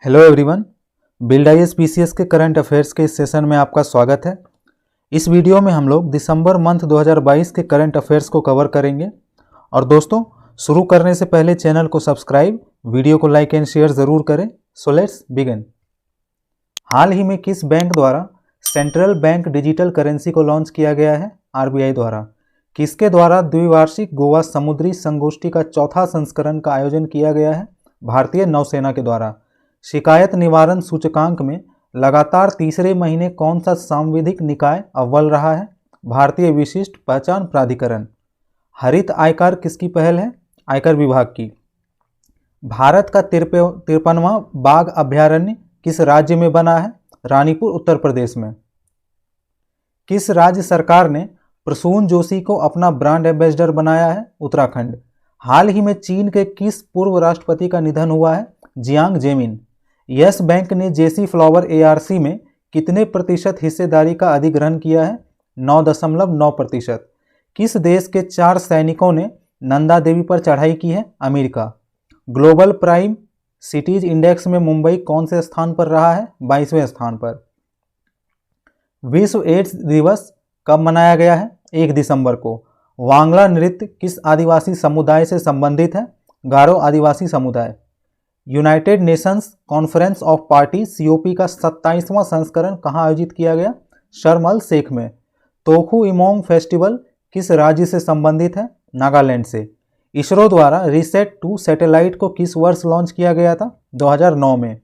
Hello everyone, build IAS PCS के current affairs के इस सेशन में आपका स्वागत है। इस वीडियो में हम लोग दिसंबर मंथ 2022 के करंट अफेयर्स को कवर करेंगे। और दोस्तों, शुरू करने से पहले चैनल को सब्सक्राइब, वीडियो को लाइक एंड शेयर ज़रूर करें। So let's begin. हाल ही में किस बैंक द्वारा सेंट्रल बैंक डिजिटल करेंसी को लॉन्च किया गया है? आरबीआई द्वारा। किसके द्वारा द्विवार्षिक गोवा समुद्री संगोष्ठी का चौथा संस्करण का आयोजन किया गया है? भारतीय नौसेना के द्वारा। शिकायत निवारण सूचकांक में लगातार तीसरे महीने कौन सा सांविधिक निकाय अव्वल रहा है? भारतीय विशिष्ट पहचान प्राधिकरण। हरित आयकर किसकी पहल है? आयकर विभाग की। भारत का 53वां बाघ अभयारण्य किस राज्य में बना है? रानीपुर, उत्तर प्रदेश में। किस राज्य सरकार ने प्रसून जोशी को अपना ब्रांड एम्बेसडर बनाया है? उत्तराखंड। हाल ही में चीन के किस पूर्व राष्ट्रपति का निधन हुआ है? जियांग जेमिन। यस बैंक ने जेसी फ्लावर एआरसी में कितने प्रतिशत हिस्सेदारी का अधिग्रहण किया है? 9.9%। किस देश के 4 सैनिकों ने नंदा देवी पर चढ़ाई की है? America. Global prime cities index में मुंबई कौन से स्थान पर रहा है? 22वें स्थान पर। विश्व एड्स दिवस कब मनाया गया है? 1 दिसंबर को। वांगला नृत्य किस आदिवासी समुदाय से संबंधित है? गारो आदिवासी समुदाय। United Nations conference of party COP का 27वां संस्करण कहाँ आयोजित किया गया? शर्म अल शेख में। तोखु इमोंग फेस्टिवल किस राज्य से संबंधित है? नागालैंड से। इसरो द्वारा रिसेट 2 सैटेलाइट को किस वर्ष लॉन्च किया गया था? 2009 में।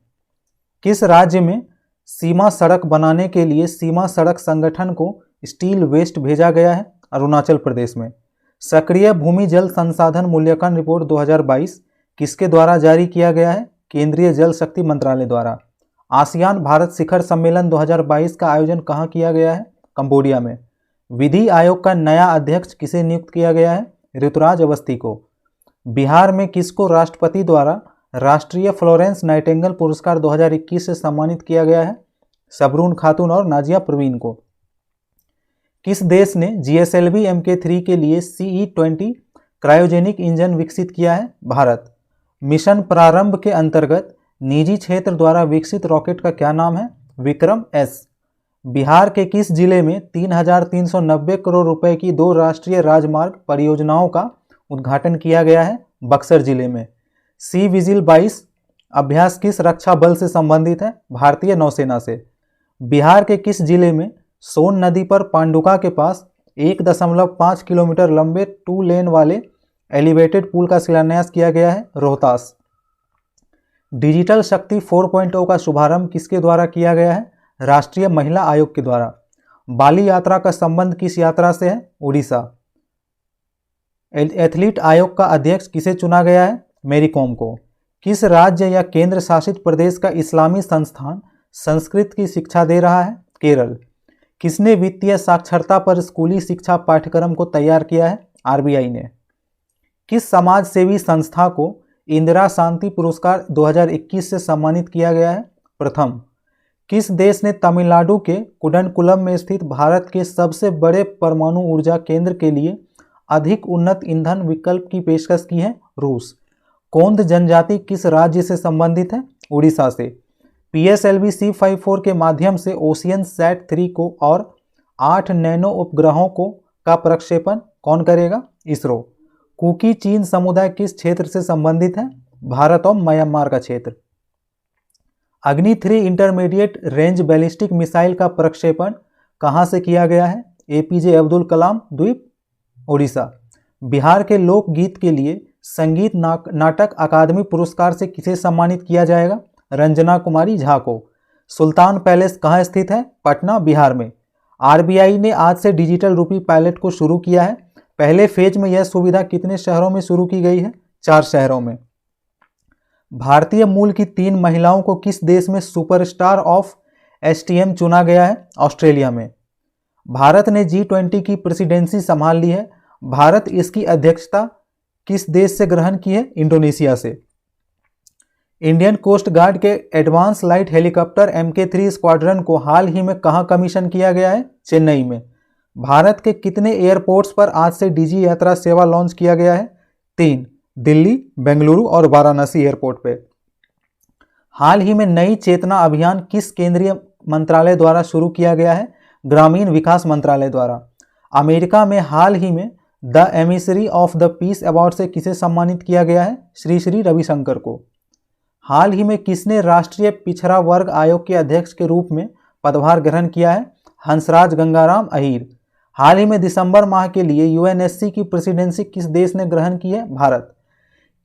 किस राज्य में सीमा सड़क बनाने के लिए सीमा सड़क संगठन को स्टील वेस्ट भेजा गया है? अरुणाचल प्रदेश में। सक्रिय भूमि जल संसाधन मूल्यांकन रिपोर्ट 2022 किसके द्वारा जारी किया गया है? केंद्रीय जल शक्ति मंत्रालय द्वारा। आसियान भारत शिखर सम्मेलन 2022 का आयोजन कहाँ किया गया है? कंबोडिया में। विधि आयोग का नया अध्यक्ष किसे नियुक्त किया गया है? ऋतुराज अवस्थी को। बिहार में किसको राष्ट्रपति द्वारा राष्ट्रीय फ्लोरेंस नाइटिंगेल पुरस्कार 2021 से सम्मानित किया गया है? सबरून खातून और नाजिया प्रवीण को। किस देश ने GSLV Mk3 के लिए CE-20 क्रायोजेनिक इंजन विकसित किया है? भारत। मिशन प्रारंभ के अंतर्गत निजी क्षेत्र द्वारा विकसित रॉकेट का क्या नाम है? विक्रम एस। बिहार के किस जिले में 3,390 करोड़ रुपए की 2 राष्ट्रीय राजमार्ग परियोजनाओं का उद्घाटन किया गया है? बक्सर जिले में। सी विजिल 22 अभ्यास किस रक्षा बल से संबंधित है? भारतीय नौसेना से। बिहार के किस जिले में सोन नदी पर पांडुका के पास 1.5 किलोमीटर लंबे 2 लेन वाले एलिवेटेड पुल का शिलान्यास किया गया है? रोहतास। डिजिटल शक्ति 4.0 का शुभारंभ किसके द्वारा किया गया है? राष्ट्रीय महिला आयोग के द्वारा। बाली यात्रा का संबंध किस यात्रा से है? उड़ीसा। एथलीट आयोग का अध्यक्ष किसे चुना गया है? मेरी कॉम को। किस राज्य या केंद्र शासित प्रदेश का इस्लामी संस्थान संस्कृत की शिक्षा दे रहा है? केरल। किसने वित्तीय साक्षरता पर स्कूली शिक्षा पाठ्यक्रम को तैयार किया है? आरबीआई ने। किस समाज सेवी संस्था को इंदिरा शांति पुरस्कार 2021 से सम्मानित किया गया है? प्रथम। किस देश ने तमिलनाडु के कुडनकुलम में स्थित भारत के सबसे बड़े परमाणु ऊर्जा केंद्र के लिए अधिक उन्नत ईंधन विकल्प की पेशकश की है? रूस। कोंद जनजाति किस राज्य से संबंधित है? उड़ीसा से। PSLV C54 के माध्यम से ओशियन सैट 3 को और 8 नैनो उपग्रहों का प्रक्षेपण कौन करेगा? इसरो। कुकी चीन समुदाय किस क्षेत्र से संबंधित है? भारत और म्यांमार का क्षेत्र। अग्नि 3 इंटरमीडिएट रेंज बैलिस्टिक मिसाइल का प्रक्षेपण कहां से किया गया है? APJ अब्दुल कलाम द्वीप, उड़ीसा। बिहार के लोकगीत के लिए संगीत नाटक अकादमी पुरस्कार से किसे सम्मानित किया जाएगा? रंजना कुमारी झा को। सुल्तान पैलेस कहाँ स्थित है? पटना, बिहार में। आरबीआई ने आज से डिजिटल रूपी पायलट को शुरू किया है। पहले फेज में यह सुविधा कितने शहरों में शुरू की गई है? 4 शहरों में। भारतीय मूल की 3 महिलाओं को किस देश में सुपरस्टार ऑफ STM चुना गया है? ऑस्ट्रेलिया में। भारत ने G20 की प्रेसिडेंसी संभाल ली है। भारत इसकी अध्यक्षता किस देश से ग्रहण की है? इंडोनेशिया से। इंडियन कोस्ट गार्ड के advance light helicopter Mk3 squadron को हाल ही में कहां कमीशन किया गया है? चेन्नई में। भारत के कितने एयरपोर्ट्स पर आज से डिजी यात्रा सेवा लॉन्च किया गया है? 3। दिल्ली, बेंगलुरु और वाराणसी एयरपोर्ट पे। हाल ही में नई चेतना अभियान किस केंद्रीय मंत्रालय द्वारा शुरू किया गया है? ग्रामीण विकास मंत्रालय द्वारा। अमेरिका में हाल ही में the emissary of the peace award से किसे सम्मानित किया गया है? श्री श्री रविशंकर को। हाल ही में किसने राष्ट्रीय पिछड़ा वर्ग आयोग के अध्यक्ष के रूप में पदभार ग्रहण किया है? हंसराज गंगाराम अहीर। हाल ही में दिसंबर माह के लिए यूएनएससी की प्रेसिडेंसी किस देश ने ग्रहण की है? भारत।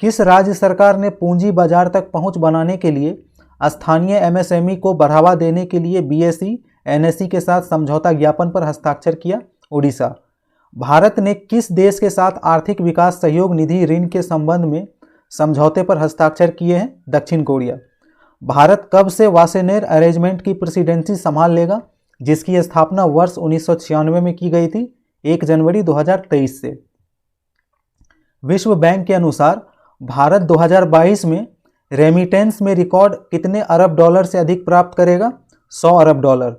किस राज्य सरकार ने पूंजी बाजार तक पहुंच बनाने के लिए स्थानीय एमएसएमई को बढ़ावा देने के लिए बीएसई एनएसई के साथ समझौता ज्ञापन पर हस्ताक्षर किया? ओडिशा। भारत ने किस देश के साथ आर्थिक विकास सहयोग निधि ऋण के संबंध में समझौते पर हस्ताक्षर किए हैं? दक्षिण कोरिया। भारत कब से वासेनेर अरेंजमेंट की प्रेसिडेंसी संभाल लेगा, जिसकी स्थापना वर्ष 1996 में की गई थी? 1 जनवरी 2023 से। विश्व बैंक के अनुसार भारत 2022 में रेमिटेंस में रिकॉर्ड कितने अरब डॉलर से अधिक प्राप्त करेगा? 100 अरब डॉलर।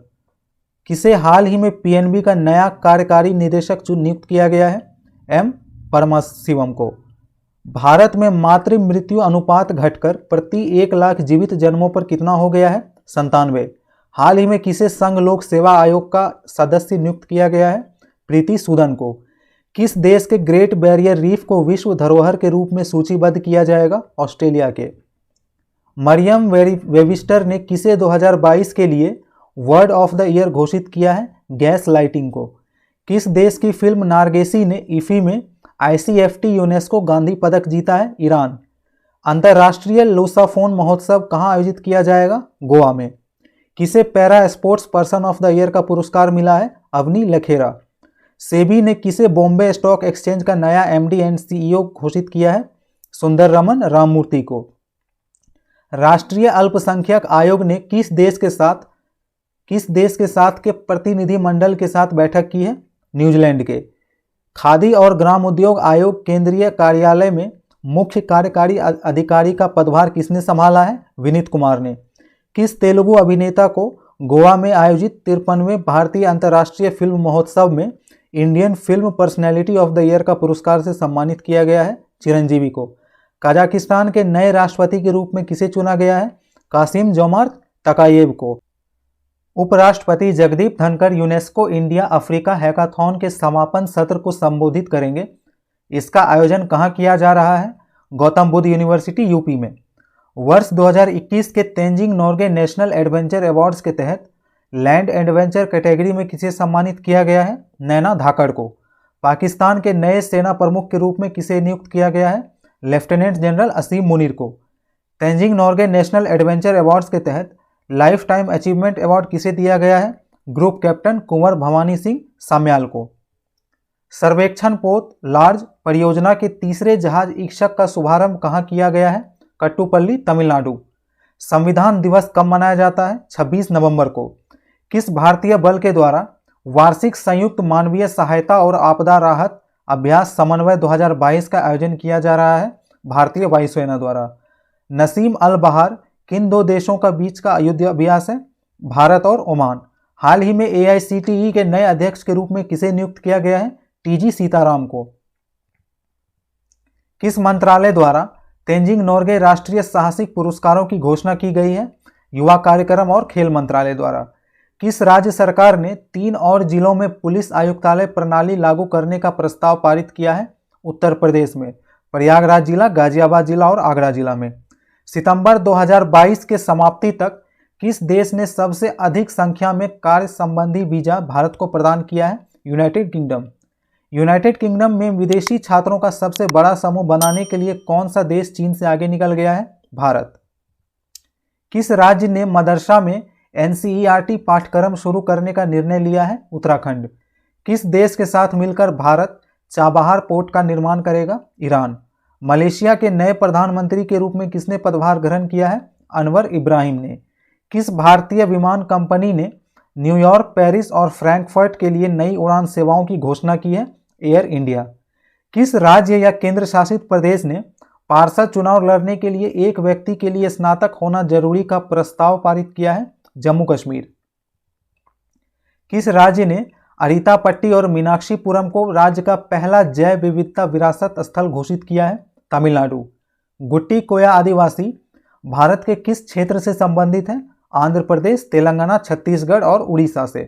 किसे हाल ही में पीएनबी का नया कार्यकारी निदेशक नियुक्त किया गया है? एम परमशिवम को। भारत में मातृ मृत्यु अनुपात घटकर प्रति 1 लाख जीवित जन्मों पर कितना हो गया है? 97। हाल ही में किसे संघ लोक सेवा आयोग का सदस्य नियुक्त किया गया है? प्रीति सूदन को। किस देश के ग्रेट बैरियर रीफ को विश्व धरोहर के रूप में सूचीबद्ध किया जाएगा? ऑस्ट्रेलिया के। मरियम वेबिस्टर ने किसे 2022 के लिए वर्ड ऑफ द ईयर घोषित किया है? गैस लाइटिंग को। किस देश की फिल्म नारगेसी ने ईफी में आईसीएफटी यूनेस्को गांधी पदक जीता है? ईरान। अंतर्राष्ट्रीय लूसाफोन महोत्सव कहां आयोजित किया जाएगा? गोवा में। किसे para sports person of the year का पुरस्कार मिला है? अवनी लखेरा। सेबी ने किसे बॉम्बे स्टॉक एक्सचेंज का नया एमडी एंड सीईओ घोषित किया है? सुंदर रमन राममूर्ति को। राष्ट्रीय अल्पसंख्यक आयोग ने किस देश के साथ के प्रतिनिधि मंडल के साथ बैठक की है? न्यूजीलैंड के। खादी और ग्राम उद्योग आयोग केंद्रीय कार्यालय में मुख्य कार्यकारी अधिकारी का पदभार किसने संभाला है? विनीत कुमार ने। किस तेलुगु अभिनेता को गोवा में आयोजित 53वें भारतीय अंतर्राष्ट्रीय फिल्म महोत्सव में Indian film personality of the year का पुरस्कार से सम्मानित किया गया है? चिरंजीवी को। कजाकिस्तान के नए राष्ट्रपति के रूप में किसे चुना गया है? कासिम जोमार्त तकायेव को। उपराष्ट्रपति Jagdeep Dhankhar UNESCO India Africa hackathon के समापन सत्र को संबोधित करेंगे। इसका आयोजन कहां किया जा रहा है? गौतम बुद्ध यूनिवर्सिटी यूपी में। वर्ष 2021 के Tenzing Norgay national adventure awards के तहत लैंड एडवेंचर कैटेगरी में किसे सम्मानित किया गया है? नैना धाकड़ को। पाकिस्तान के नए सेना प्रमुख के रूप में किसे नियुक्त किया गया है? लेफ्टिनेंट जनरल असीम मुनीर को। Tenzing Norgay national adventure awards के तहत लाइफ टाइम अचीवमेंट अवार्ड किसे दिया गया है? ग्रुप कैप्टन कुंवर भवानी सिंह साम्याल को। सर्वेक्षण पोत लार्ज परियोजना के तीसरे जहाज इक्ष्क का शुभारंभ कहां किया गया है? कट्टुपल्ली तमिलनाडु। संविधान दिवस कब मनाया जाता है? 26 नवंबर को। किस भारतीय बल के द्वारा वार्षिक संयुक्त मानवीय सहायता और आपदा राहत अभ्यास समन्वय 2022 का आयोजन किया जा रहा है? भारतीय वायुसेना द्वारा। नसीम अल बहार किन 2 देशों का बीच का युद्ध अभ्यास है? भारत और ओमान। हाल ही में एआईसीटीई के नए अध्यक्ष के रूप में किसे नियुक्त किया गया है? टीजी सीताराम को। किस मंत्रालय द्वारा तेंजिंग नोर्गे राष्ट्रीय साहसिक पुरस्कारों की घोषणा की गई है? युवा कार्यक्रम और खेल मंत्रालय द्वारा। किस राज्य सरकार ने 3 और जिलों में पुलिस आयुक्तालय प्रणाली लागू करने का प्रस्ताव पारित किया है? उत्तर प्रदेश में प्रयागराज जिला, गाजियाबाद जिला और आगरा जिला में। सितंबर 2022 के समाप्ति तक किस देश ने सबसे अधिक संख्या में कार्य संबंधी वीजा भारत को प्रदान किया है? United kingdom. यूनाइटेड किंगडम में विदेशी छात्रों का सबसे बड़ा समूह बनाने के लिए कौन सा देश चीन से आगे निकल गया है? भारत। किस राज्य ने मदरसा में एनसीईआरटी पाठ्यक्रम शुरू करने का निर्णय लिया है? उत्तराखंड। किस देश के साथ मिलकर भारत चाबहार पोर्ट का निर्माण करेगा? ईरान। मलेशिया के नए प्रधानमंत्री के रूप में किसने पदभार ग्रहण किया है? अनवर इब्राहिम ने। किस भारतीय विमान कंपनी ने न्यूयॉर्क, पेरिस और फ्रैंकफर्ट के लिए नई उड़ान सेवाओं की घोषणा की है? Air India. किस राज्य या केंद्र शासित प्रदेश ने पार्षद चुनाव लड़ने के लिए एक व्यक्ति के लिए स्नातक होना जरूरी का प्रस्ताव पारित किया है? जम्मू कश्मीर। किस राज्य ने अरितापट्टी और मीनाक्षीपुरम को राज्य का पहला जैव विविधता विरासत स्थल घोषित किया है? तमिलनाडु। गुट्टी कोया आदिवासी भारत के किस क्षेत्र से संबंधित है? आंध्र प्रदेश, तेलंगाना, छत्तीसगढ़ और उड़ीसा से।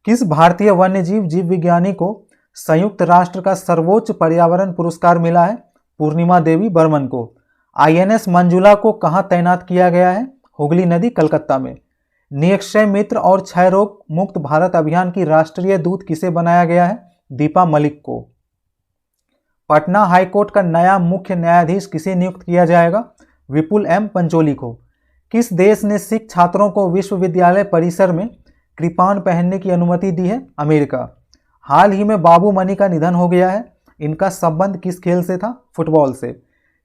किस भारतीय वन्यजीव जीव विज्ञानी को संयुक्त राष्ट्र का सर्वोच्च पर्यावरण पुरस्कार मिला है? पूर्णिमा देवी बर्मन को। INS मंजुला को कहां तैनात किया गया है? हुगली नदी, कलकत्ता में। निक्षय मित्र और क्षय रोग मुक्त भारत अभियान की राष्ट्रीय दूत किसे बनाया गया है? दीपा मलिक को। पटना हाईकोर्ट का नया मुख्य न्यायाधीश किसे नियुक्त किया जाएगा? विपुल M पंचोली को। किस देश ने सिख छात्रों को विश्वविद्यालय परिसर में कृपान पहनने की अनुमति दी है? अमेरिका। हाल ही में बाबू मनी का निधन हो गया है। इनका संबंध किस खेल से था? फुटबॉल से।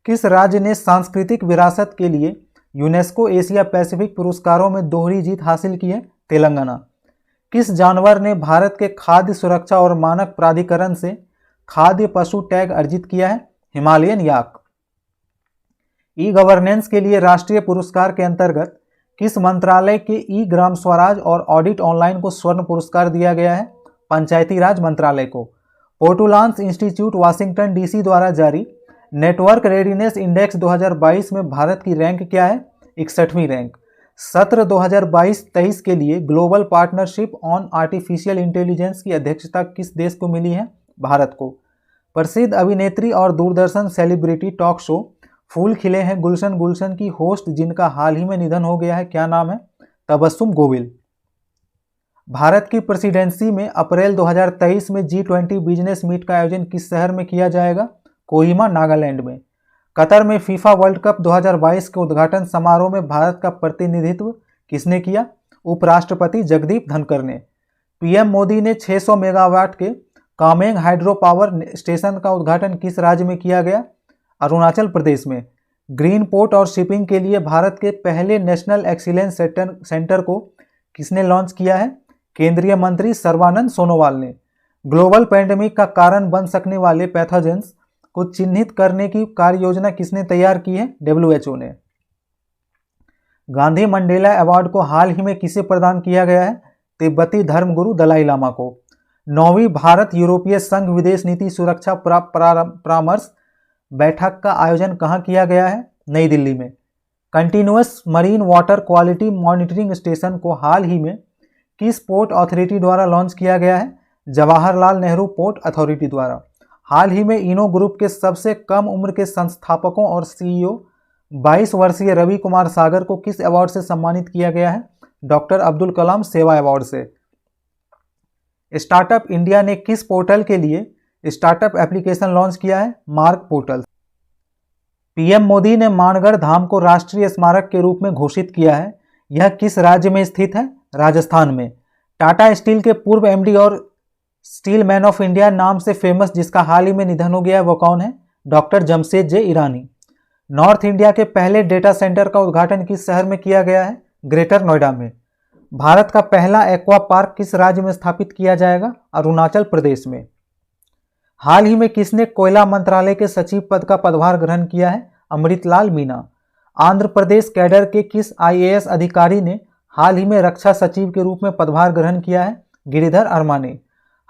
किस राज्य ने सांस्कृतिक विरासत के लिए यूनेस्को एशिया पैसिफिक पुरस्कारों में दोहरी जीत हासिल की है? तेलंगाना। किस जानवर ने भारत के खाद्य सुरक्षा और मानक प्राधिकरण से खाद्य पशु टैग अर्जित किया है? हिमालयन याक। ई गवर्नेंस के लिए राष्ट्रीय पुरस्कार के अंतर्गत किस मंत्रालय के ई ग्राम स्वराज और ऑडिट ऑनलाइन को स्वर्ण पुरस्कार दिया गया है? पंचायती राज मंत्रालय को। पोर्टुलान्स इंस्टीट्यूट वाशिंगटन DC द्वारा जारी नेटवर्क रेडीनेस इंडेक्स 2022 में भारत की रैंक क्या है? 61वीं रैंक। सत्र 2022-23 के लिए global partnership on artificial intelligence की अध्यक्षता किस देश को मिली है? भारत को। प्रसिद्ध अभिनेत्री और दूरदर्शन सेलिब्रिटी टॉक शो फूल खिले हैं गुलशन गुलशन की होस्ट जिनका हाल ही में निधन हो गया है, क्या नाम है? तबस्सुम गोविल। भारत की प्रेसिडेंसी में अप्रैल 2023 में G20 बिजनेस मीट का आयोजन किस शहर में किया जाएगा? कोहिमा, नागालैंड में। कतर में फीफा वर्ल्ड कप 2022 के उद्घाटन समारोह में भारत का प्रतिनिधित्व किसने किया? उपराष्ट्रपति जगदीप धनखड़ ने। PM मोदी ने 600 मेगावाट के कामेंग हाइड्रो पावर स्टेशन का उद्घाटन किस राज्य में किया गया? अरुणाचल प्रदेश में। ग्रीन पोर्ट और शिपिंग के लिए भारत के पहले नेशनल एक्सीलेंस सेंटर को किसने लॉन्च किया है? केंद्रीय मंत्री सर्बानंद सोनोवाल ने। ग्लोबल पैंडेमिक का कारण बन सकने वाले पैथोजेंस को चिन्हित करने की कार्य योजना किसने तैयार की है? WHO ने। गांधी मंडेला अवार्ड को हाल ही में किसे प्रदान किया गया है? तिब्बती धर्मगुरु दलाई लामा को। 9वीं भारत यूरोपीय संघ विदेश नीति सुरक्षा परामर्श बैठक का आयोजन कहां किया गया है? नई दिल्ली में। Continuous marine water quality monitoring station को हाल ही में किस पोर्ट अथॉरिटी द्वारा लॉन्च किया गया है? जवाहरलाल नेहरू पोर्ट अथॉरिटी द्वारा। हाल ही में इनो ग्रुप के सबसे कम उम्र के संस्थापकों और CEO 22 वर्षीय रवि कुमार सागर को किस अवार्ड से सम्मानित किया गया है? डॉक्टर अब्दुल कलाम सेवा अवार्ड से। स्टार्टअप इंडिया ने किस पोर्टल के लिए स्टार्टअप एप्लीकेशन लॉन्च किया है? Mark portal. PM मोदी ने मानगढ़ धाम को राष्ट्रीय स्मारक के रूप में घोषित किया है। यह किस राज्य में स्थित है? राजस्थान में। टाटा स्टील के पूर्व MD और स्टील मैन ऑफ इंडिया नाम से फेमस जिसका हाल ही में निधन हो गया है वो कौन है? डॉक्टर जमशेद J ईरानी। नॉर्थ इंडिया के पहले डेटा सेंटर का उद्घाटन किस शहर में किया गया है? ग्रेटर नोएडा में। भारत का पहला एक्वा पार्क किस राज्य में स्थापित किया जाएगा? अरुणाचल प्रदेश में। हाल ही में किसने कोयला मंत्रालय के सचिव पद का पदभार ग्रहण किया है? अमृतलाल मीना। आंध्र प्रदेश कैडर के किस IAS अधिकारी ने हाल ही में रक्षा सचिव के रूप में पदभार ग्रहण किया है? गिरिधर अर्मा ने।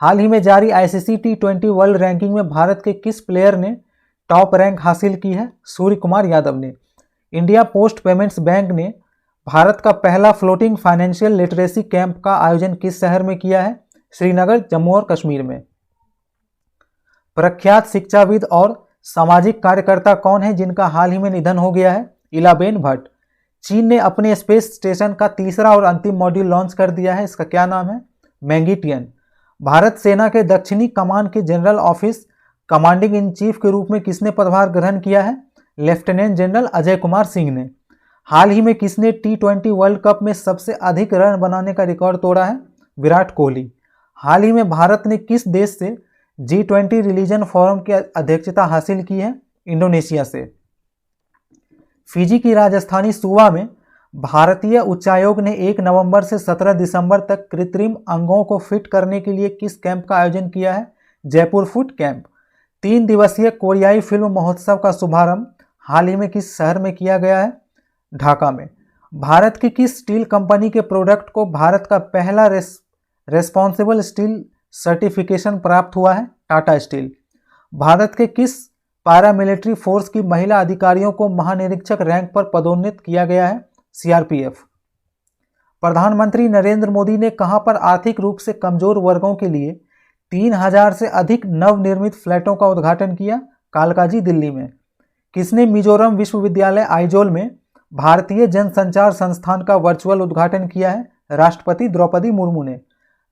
हाल ही में जारी ICC T20 वर्ल्ड रैंकिंग में भारत के किस प्लेयर ने टॉप रैंक हासिल की है? सूर्य कुमार यादव ने। इंडिया पोस्ट पेमेंट्स बैंक ने भारत का पहला फ्लोटिंग फाइनेंशियल लिटरेसी कैंप का आयोजन किस शहर में किया है? श्रीनगर, जम्मू और कश्मीर में। प्रख्यात शिक्षाविद और सामाजिक कार्यकर्ता कौन है जिनका हाल ही में निधन हो गया है? इलाबेन भट्ट। चीन ने अपने स्पेस स्टेशन का तीसरा और अंतिम मॉड्यूल लॉन्च कर दिया है, इसका क्या नाम है? मैंगीटियन। भारत सेना के दक्षिणी कमान के general office commanding in chief के रूप में किसने पदभार ग्रहण किया है? लेफ्टिनेंट जनरल अजय कुमार सिंह ने। हाल ही में किसने T20 वर्ल्ड कप में सबसे अधिक रन बनाने का रिकॉर्ड तोड़ा है? विराट कोहली। हाल ही में भारत ने किस देश से G20 रिलीजन फोरम की अध्यक्षता हासिल की है? इंडोनेशिया से। फिजी की राजधानी सुवा में भारतीय उच्चायोग ने 1 नवंबर से 17 दिसंबर तक कृत्रिम अंगों को फिट करने के लिए किस कैंप का आयोजन किया है? Jaipur foot camp. 3 दिवसीय कोरियाई फिल्म महोत्सव का शुभारंभ हाल ही में किस शहर में किया गया है? ढाका में। भारत की किस स्टील कंपनी के प्रोडक्ट को भारत का पहला रेस्पॉन्सिबल स्टील सर्टिफिकेशन प्राप्त हुआ है? टाटा स्टील। भारत के किस पैरामिलिट्री फोर्स की महिला अधिकारियों को महानिरीक्षक रैंक पर पदोन्नत किया गया है, सीआरपीएफ। प्रधानमंत्री नरेंद्र मोदी ने कहां पर आर्थिक रूप से कमजोर वर्गों के लिए 3000 से अधिक नवनिर्मित फ्लैटों का उद्घाटन किया? कालकाजी, दिल्ली में। किसने मिजोरम विश्वविद्यालय आइजोल में भारतीय जनसंचार संस्थान का वर्चुअल उद्घाटन किया है? राष्ट्रपति द्रौपदी मुर्मू ने।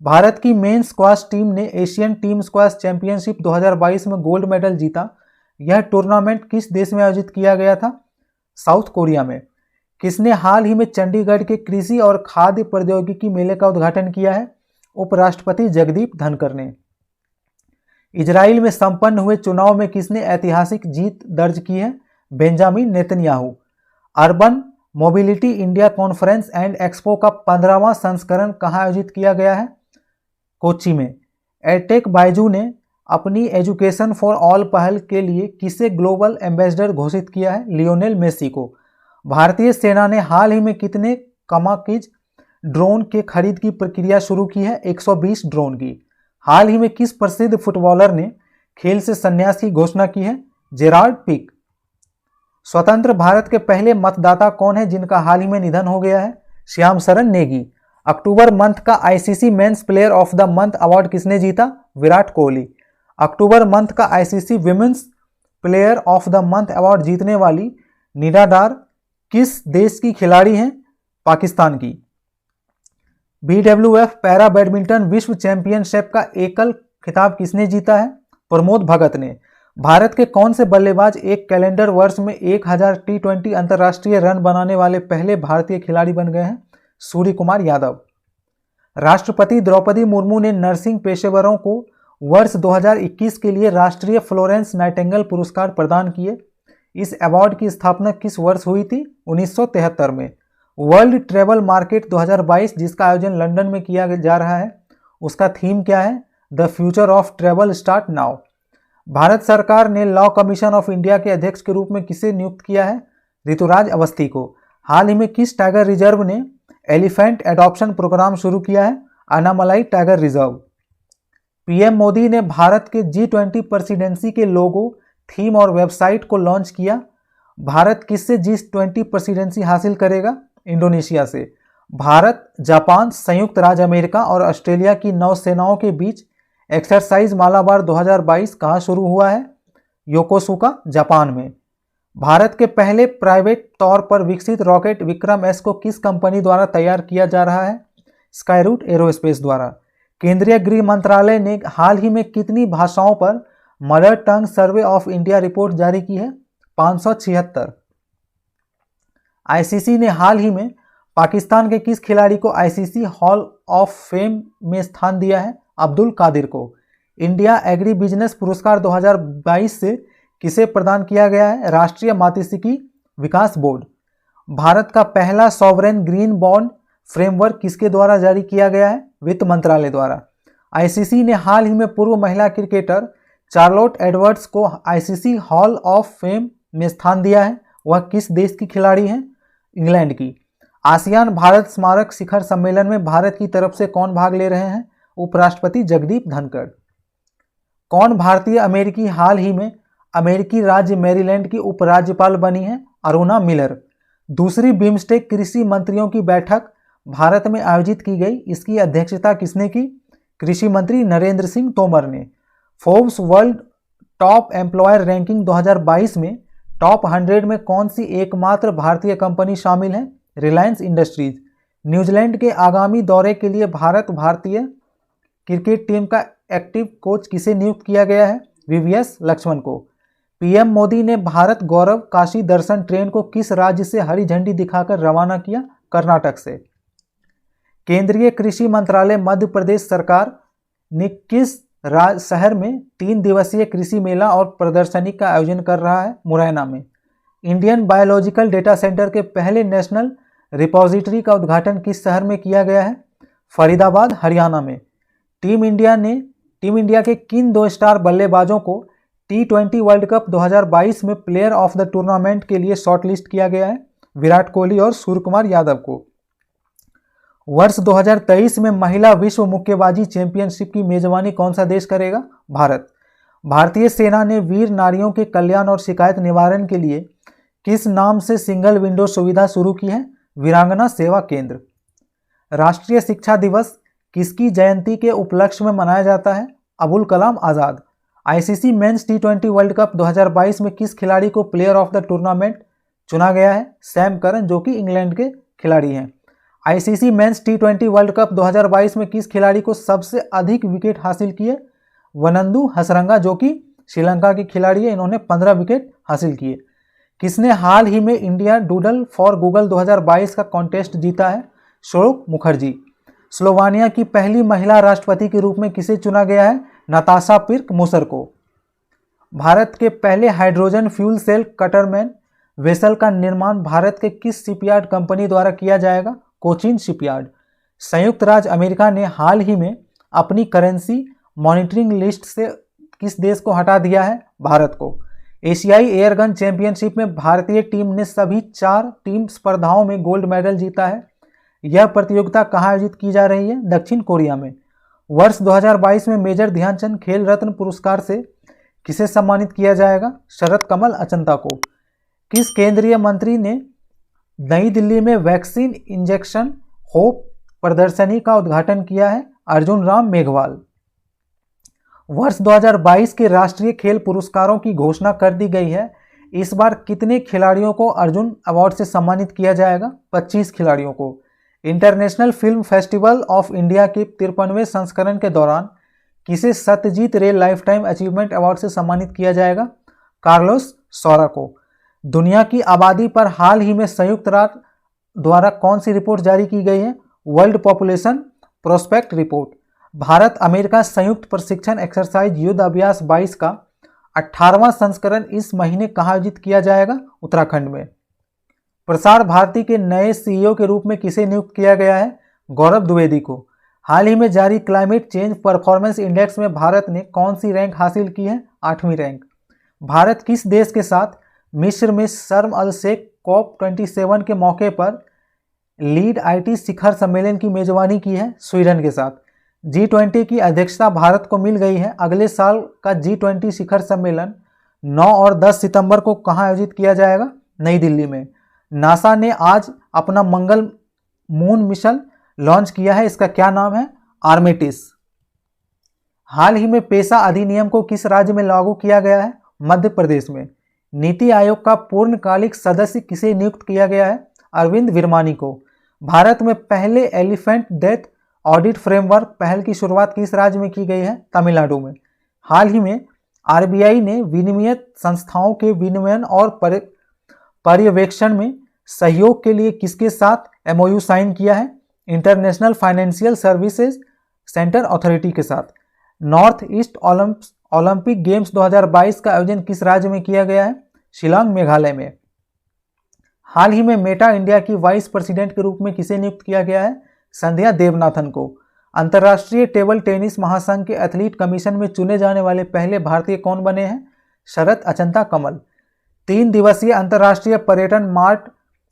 भारत की मेन स्क्वैश टीम ने एशियन टीम स्क्वैश चैंपियनशिप 2022 में गोल्ड मेडल जीता। यह टूर्नामेंट किस देश में आयोजित किया गया था? साउथ कोरिया में। किसने हाल ही में चंडीगढ़ के कृषि और खाद्य प्रौद्योगिकी मेले का उद्घाटन किया है? उपराष्ट्रपति जगदीप धनखड़ ने। इजराइल में संपन्न हुए चुनाव में किसने ऐतिहासिक जीत दर्ज की है? Benjamin Netanyahu. Urban mobility India conference and expo का 15वां संस्करण कहाँ आयोजित किया गया है? कोच्चि में। एडटेक बायजू ने अपनी एजुकेशन फॉर ऑल पहल के लिए किसे ग्लोबल एम्बेसडर घोषित किया है? लियोनेल मेसी को। भारतीय सेना ने हाल ही में कितने कमाकिज ड्रोन के खरीद की प्रक्रिया शुरू की है? 120 ड्रोन की। हाल ही में किस प्रसिद्ध फुटबॉलर ने खेल से संन्यास की घोषणा की है? Gerard Pique. स्वतंत्र भारत के पहले मतदाता कौन है जिनका हाल ही में निधन हो गया है? श्याम सरन नेगी। अक्टूबर मंथ का ICC men's player of the month award किसने जीता? विराट कोहली। अक्टूबर मंथ का ICC women's player of the month award जीतने वाली निडा डार किस देश की खिलाड़ी हैं? पाकिस्तान की। बीडब्ल्यूएफ पैरा बैडमिंटन विश्व चैंपियनशिप का एकल खिताब किसने जीता है? प्रमोद भगत ने। भारत के कौन से बल्लेबाज एक कैलेंडर वर्ष में 1000 टी20 अंतर्राष्ट्रीय रन बनाने वाले पहले भारतीय खिलाड़ी बन गए हैं? सूर्य कुमार यादव। राष्ट्रपति द्रौपदी मुर्मू ने नर्सिंग पेशेवरों को वर्ष 2021 के लिए राष्ट्रीय फ्लोरेंस नाइटिंगेल पुरस्कार प्रदान किए। इस अवार्ड की स्थापना किस वर्ष हुई थी? 1973 में। वर्ल्ड ट्रेवल मार्केट 2022 जिसका आयोजन लंदन में किया जा रहा है, उसका थीम क्या है? The future of travel start now. Bharat सरकार ने लॉ कमीशन ऑफ इंडिया के अध्यक्ष के रूप में किसे नियुक्त किया है? ऋतुराज अवस्थी को। हाल ही में किस टाइगर रिजर्व ने एलिफेंट एडॉप्शन प्रोग्राम शुरू किया है? Anamalai tiger reserve. PM Modi ने भारत के G20 प्रेसिडेंसी के लोगो, थीम और वेबसाइट को लॉन्च किया। भारत किससे G20 प्रेसिडेंसी हासिल करेगा? इंडोनेशिया से। भारत, जापान, संयुक्त राज्य अमेरिका और ऑस्ट्रेलिया की नौसेनाओं के बीच एक्सरसाइज मालाबार 2022 कहाँ शुरू हुआ है? योकोसुका, जापान में। भारत के पहले प्राइवेट तौर पर विकसित रॉकेट विक्रम एस को किस कंपनी द्वारा तैयार किया जा रहा है? स्काईरूट एरोस्पेस द्वारा। केंद्रीय गृह मंत्रालय ने हाल ही में कितनी भाषाओं पर mother tongue survey of India report जारी की है? 576। आईसीसी ने हाल ही में पाकिस्तान के किस खिलाड़ी को आईसीसी हॉल ऑफ फेम में स्थान दिया है? अब्दुल कादिर को। इंडिया एग्री बिजनेस पुरस्कार 2022 से किसे प्रदान किया गया है? राष्ट्रीय मात्स्यिकी विकास बोर्ड। भारत का पहला सॉवरेन ग्रीन बॉन्ड फ्रेमवर्क किसके द्वारा जारी किया गया है? वित्त मंत्रालय द्वारा। आईसीसी ने हाल ही में पूर्व महिला क्रिकेटर चार्लोट एडवर्ड्स को आईसीसी हॉल ऑफ फेम में स्थान दिया है। वह किस देश की खिलाड़ी हैं? इंग्लैंड की। आसियान भारत स्मारक शिखर सम्मेलन में भारत की तरफ से कौन भाग ले रहे हैं? उपराष्ट्रपति जगदीप धनखड़। कौन भारतीय अमेरिकी हाल ही में अमेरिकी राज्य मैरीलैंड की उपराज्यपाल बनी है? अरुणा मिलर। दूसरी बिम्स्टेक कृषि मंत्रियों की बैठक भारत में आयोजित की गई। इसकी अध्यक्षता किसने की? कृषि मंत्री नरेंद्र सिंह तोमर ने। Forbes world top employer ranking 2022 में टॉप 100 में कौन सी एकमात्र भारतीय कंपनी शामिल है? रिलायंस इंडस्ट्रीज। न्यूजीलैंड के आगामी दौरे के लिए भारतीय क्रिकेट टीम का एक्टिव कोच किसे नियुक्त किया गया है? वीवीएस लक्ष्मण को। पीएम मोदी ने भारत गौरव काशी दर्शन ट्रेन को किस राज्य से हरी झंडी दिखाकर रवाना किया? कर्नाटक से। केंद्रीय कृषि मंत्रालय मध्य प्रदेश सरकार ने किस शहर में 3 दिवसीय कृषि मेला और प्रदर्शनी का आयोजन कर रहा है? मुरैना में। इंडियन बायोलॉजिकल डेटा सेंटर के पहले नेशनल रिपोजिटरी का उद्घाटन किस शहर में किया गया है? फरीदाबाद, हरियाणा में। टीम इंडिया के किन 2 स्टार बल्लेबाजों को T20 वर्ल्ड कप 2022 में प्लेयर ऑफ द टूर्नामेंट के लिए शॉर्टलिस्ट किया गया है? विराट कोहली और सूर्य कुमार यादव को। वर्ष 2023 में महिला विश्व मुक्केबाजी चैंपियनशिप की मेजबानी कौन सा देश करेगा? भारत। भारतीय सेना ने वीर नारियों के कल्याण और शिकायत निवारण के लिए किस नाम से सिंगल विंडो सुविधा शुरू की है? वीरांगना सेवा केंद्र। राष्ट्रीय शिक्षा दिवस किसकी जयंती के उपलक्ष्य में मनाया जाता है? अबुल कलाम आज़ाद। आईसीसी मेंस टी20 वर्ल्ड कप 2022 में किस खिलाड़ी को प्लेयर ऑफ द टूर्नामेंट चुना गया है? सैम करन, जो कि इंग्लैंड के खिलाड़ी हैं। आईसीसी मेंस टी20 वर्ल्ड कप 2022 में किस खिलाड़ी को सबसे अधिक विकेट हासिल किए? वनंदु हसरंगा, जो कि श्रीलंका के खिलाड़ी है। इन्होंने 15 विकेट हासिल किए। किसने हाल ही में इंडिया डूडल फॉर गूगल 2022 का कॉन्टेस्ट जीता है? स्वरूप मुखर्जी। स्लोवानिया की पहली महिला राष्ट्रपति के रूप में किसे चुना गया है? नताशा पिर्क मुसर को। भारत के पहले हाइड्रोजन फ्यूल सेल कटरमैन वेसल का निर्माण भारत के किस शिपयार्ड कंपनी द्वारा किया जाएगा? कोचिन शिपयार्ड। संयुक्त राज्य अमेरिका ने हाल ही में अपनी करेंसी मॉनिटरिंग लिस्ट से किस देश को हटा दिया है? भारत को। एशियाई एयरगन चैंपियनशिप में भारतीय टीम ने सभी 4 टीम स्पर्धाओं में गोल्ड मेडल जीता है। यह प्रतियोगिता कहाँ आयोजित की जा रही है? दक्षिण कोरिया में। वर्ष 2022 में मेजर ध्यानचंद खेल रत्न पुरस्कार से किसे सम्मानित किया जाएगा? शरद कमल अचंता को। किस केंद्रीय मंत्री ने नई दिल्ली में वैक्सीन इंजेक्शन होप प्रदर्शनी का उद्घाटन किया है? अर्जुन राम मेघवाल। वर्ष 2022 के राष्ट्रीय खेल पुरस्कारों की घोषणा कर दी गई है। इस बार कितने खिलाड़ियों को अर्जुन अवार्ड से सम्मानित किया जाएगा? 25 खिलाड़ियों को। International film festival of India के 53वें संस्करण के दौरान किसे सत्यजीत रे लाइफ टाइम अचीवमेंट अवार्ड से सम्मानित किया जाएगा? कार्लोस सौरा को। दुनिया की आबादी पर हाल ही में संयुक्त राष्ट्र द्वारा कौन सी रिपोर्ट जारी की गई है? World population prospect report. Bharat America संयुक्त प्रशिक्षण एक्सरसाइज युद्ध अभ्यास 22 का 18वां संस्करण इस महीने कहाँ आयोजित किया जाएगा? उत्तराखंड में। प्रसार भारती के नए सीईओ के रूप में किसे नियुक्त किया गया है? गौरव द्विवेदी को। हाल ही में जारी क्लाइमेट चेंज परफॉर्मेंस इंडेक्स में भारत ने कौन सी रैंक हासिल की है? 8वीं रैंक। भारत किस देश के साथ मिस्र में शर्म अल शेख COP27 के मौके पर लीड IT शिखर सम्मेलन की मेजबानी की है? स्वीडन के साथ। G20 की अध्यक्षता भारत को मिल गई है। अगले साल का G20 शिखर सम्मेलन 9 और 10 सितंबर को कहाँ आयोजित किया जाएगा? नई दिल्ली में। नासा ने आज अपना मंगल मून मिशन लॉन्च किया है। इसका क्या नाम है? आर्मेटिस। हाल ही में पेशा अधिनियम को किस राज्य में लागू किया गया है? मध्य प्रदेश में। नीति आयोग का पूर्णकालिक सदस्य किसे नियुक्त किया गया है? अरविंद विरमानी को। भारत में पहले एलिफेंट डेथ ऑडिट फ्रेमवर्क पहल की शुरुआत किस राज्य में की गई है? तमिलनाडु में। हाल ही में RBI ने विनियमित संस्थाओं के विनियमन और पर्यवेक्षण में सहयोग के लिए किसके साथ MOU साइन किया है? International financial services centre authority के साथ। नॉर्थ ईस्ट ओलंपिक गेम्स 2022 का आयोजन किस राज्य में किया गया है? शिलांग मेघालय में। हाल ही में मेटा इंडिया की वाइस प्रेसिडेंट के रूप में किसे नियुक्त किया गया है? संध्या देवनाथन को। अंतर्राष्ट्रीय टेबल टेनिस महासंघ के एथलीट कमीशन में चुने जाने वाले पहले भारतीय कौन बने हैं? शरद अचंता कमल। 3 दिवसीय अंतर्राष्ट्रीय पर्यटन मार्ट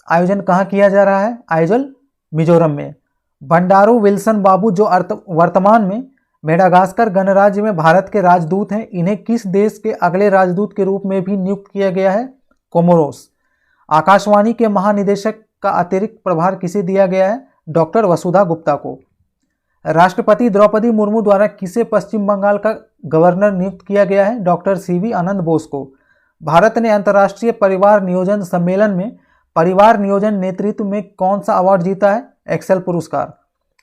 आयोजन कहाँ किया जा रहा है? आइजल मिजोरम में। बंडारू विल्सन बाबू, जो वर्तमान में मेडागास्कर गणराज्य में भारत के राजदूत हैं, इन्हें किस देश के अगले राजदूत के रूप में भी नियुक्त किया गया है? कोमोरोस। आकाशवाणी के महानिदेशक का अतिरिक्त प्रभार किसे दिया गया है? डॉक्टर वसुधा गुप्ता को। राष्ट्रपति द्रौपदी मुर्मू द्वारा किसे पश्चिम बंगाल का गवर्नर नियुक्त किया गया है? डॉक्टर CV आनंद बोस को। भारत ने अंतर्राष्ट्रीय परिवार नियोजन सम्मेलन में परिवार नियोजन नेतृत्व में कौन सा अवार्ड जीता है? एक्सेल पुरस्कार।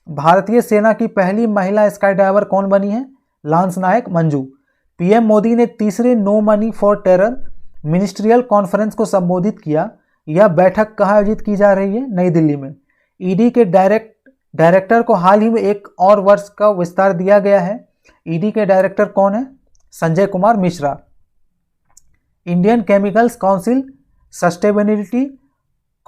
भारतीय सेना की पहली महिला स्काई डाइवर कौन बनी है? लांस नायक मंजू। PM मोदी ने तीसरे no money for terror ministerial conference को संबोधित किया। यह बैठक कहाँ आयोजित की जा रही है? नई दिल्ली में। ED के डायरेक्टर को हाल ही में 1 और वर्ष का विस्तार दिया गया है। ED के डायरेक्टर कौन है? Sanjay Kumar Mishra. Indian chemicals council sustainability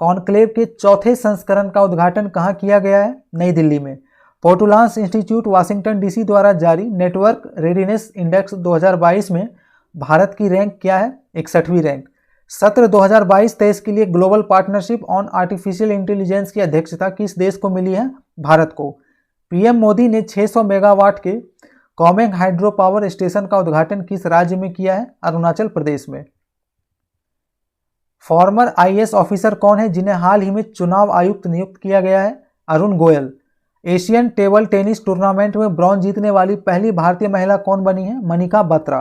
conclave के 4थे संस्करण का उद्घाटन कहाँ किया गया है? नई दिल्ली में। पोर्टुलांस इंस्टीट्यूट वाशिंगटन DC द्वारा जारी नेटवर्क रेडीनेस इंडेक्स 2022 में भारत की रैंक क्या है? 61वीं रैंक। सत्र 2022-23 के लिए global partnership on artificial intelligence की अध्यक्षता किस देश को मिली है? भारत को। PM मोदी ने 600 मेगावाट के कोमेंग हाइड्रो पावर स्टेशन का उद्घाटन किस राज्य में किया है? अरुणाचल प्रदेश में। फॉर्मर आईएएस ऑफिसर कौन है जिन्हें हाल ही में चुनाव आयुक्त नियुक्त किया गया है? Arun Goyal. Asian table tennis tournament में ब्रॉन्ज जीतने वाली पहली भारतीय महिला कौन बनी है? मनिका बत्रा।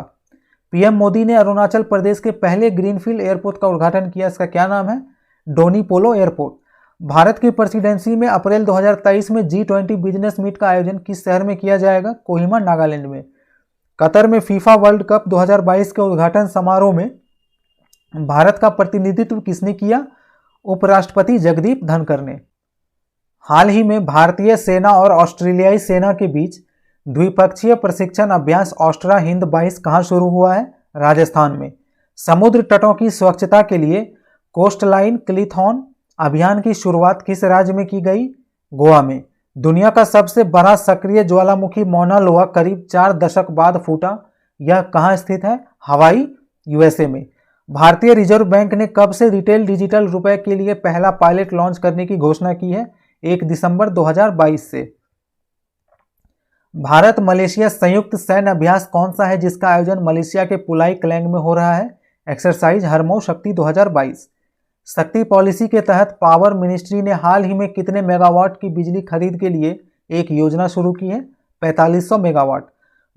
पीएम मोदी ने अरुणाचल प्रदेश के पहले ग्रीनफील्ड एयरपोर्ट का उद्घाटन किया, इसका क्या नाम है? डोनी पोलो एयरपोर्ट। भारत की प्रेसिडेंसी में अप्रैल 2023 में G20 बिजनेस मीट का आयोजन किस शहर में किया जाएगा? कोहिमा, नागालैंड में। कतर में फीफा वर्ल्ड कप 2022 के उद्घाटन समारोह में भारत का प्रतिनिधित्व किसने किया? उपराष्ट्रपति जगदीप धनखड़ ने। हाल ही में भारतीय सेना और ऑस्ट्रेलियाई सेना के बीच द्विपक्षीय प्रशिक्षण अभ्यास ऑस्ट्रा हिंद 22 कहाँ शुरू हुआ है? राजस्थान में। समुद्र तटों की स्वच्छता के लिए कोस्टलाइन क्लिथॉन अभियान की शुरुआत किस राज्य में की गई? गोवा में। दुनिया का सबसे बड़ा सक्रिय ज्वालामुखी मौना लोहा करीब 4 दशक बाद फूटा, यह कहाँ स्थित है? हवाई, यूएसए में। भारतीय रिजर्व बैंक ने कब से रिटेल डिजिटल रुपए के लिए पहला पायलट लॉन्च करने की घोषणा की है? 1 दिसंबर 2022 से। भारत मलेशिया संयुक्त सैन्य अभ्यास कौन सा है जिसका आयोजन मलेशिया के पुलाई क्लैंग में हो रहा है? एक्सरसाइज हरमऊ शक्ति 2022। शक्ति पॉलिसी के तहत पावर मिनिस्ट्री ने हाल ही में कितने मेगावाट की बिजली खरीद के लिए एक योजना शुरू की है? 4500 मेगावाट।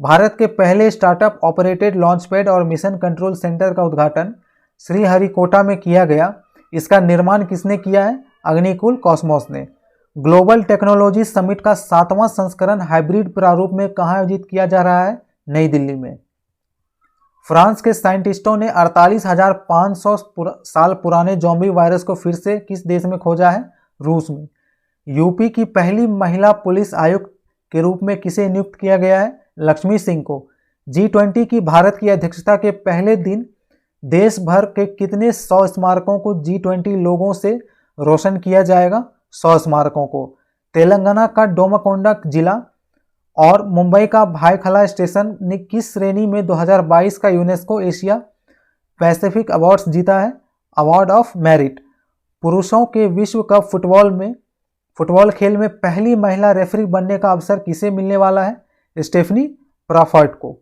भारत के पहले स्टार्टअप ऑपरेटेड लॉन्च पैड और मिशन कंट्रोल सेंटर का उद्घाटन श्रीहरिकोटा में किया गया, इसका निर्माण किसने किया है? अग्निकुल कॉस्मोस ने। ग्लोबल टेक्नोलॉजी समिट का 7वां संस्करण हाइब्रिड प्रारूप में कहाँ आयोजित किया जा रहा है? नई दिल्ली में। फ्रांस के साइंटिस्टों ने 48,500 साल पुराने ज़ॉम्बी वायरस को फिर से किस देश में खोजा है? रूस में। यूपी की पहली महिला पुलिस आयुक्त के रूप में किसे नियुक्त किया गया है? लक्ष्मी सिंह को। G20 की भारत की अध्यक्षता के पहले दिन देश भर के कितने 100 स्मारकों को G20 लोगों से रोशन किया जाएगा? 100 स्मारकों को। तेलंगाना का डोमाकोंडा जिला और मुंबई का भायखला स्टेशन ने किस श्रेणी में 2022 का यूनेस्को एशिया पैसिफिक अवार्ड्स जीता है? Award of merit. पुरुषों के विश्व कप फुटबॉल खेल में पहली महिला रेफरी बनने का अवसर किसे मिलने वाला है? स्टेफनी प्रॉफर्ट को।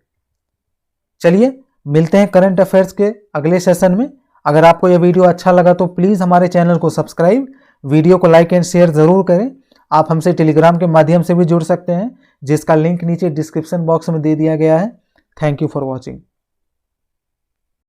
चलिए मिलते हैं करंट अफेयर्स के अगले सेशन में। अगर आपको यह वीडियो अच्छा लगा तो प्लीज़ हमारे चैनल को सब्सक्राइब, वीडियो को लाइक एंड शेयर ज़रूर करें। आप हमसे टेलीग्राम के माध्यम से भी जुड़ सकते हैं, जिसका लिंक नीचे डिस्क्रिप्शन बॉक्स में दे दिया गया है। Thank you for watching.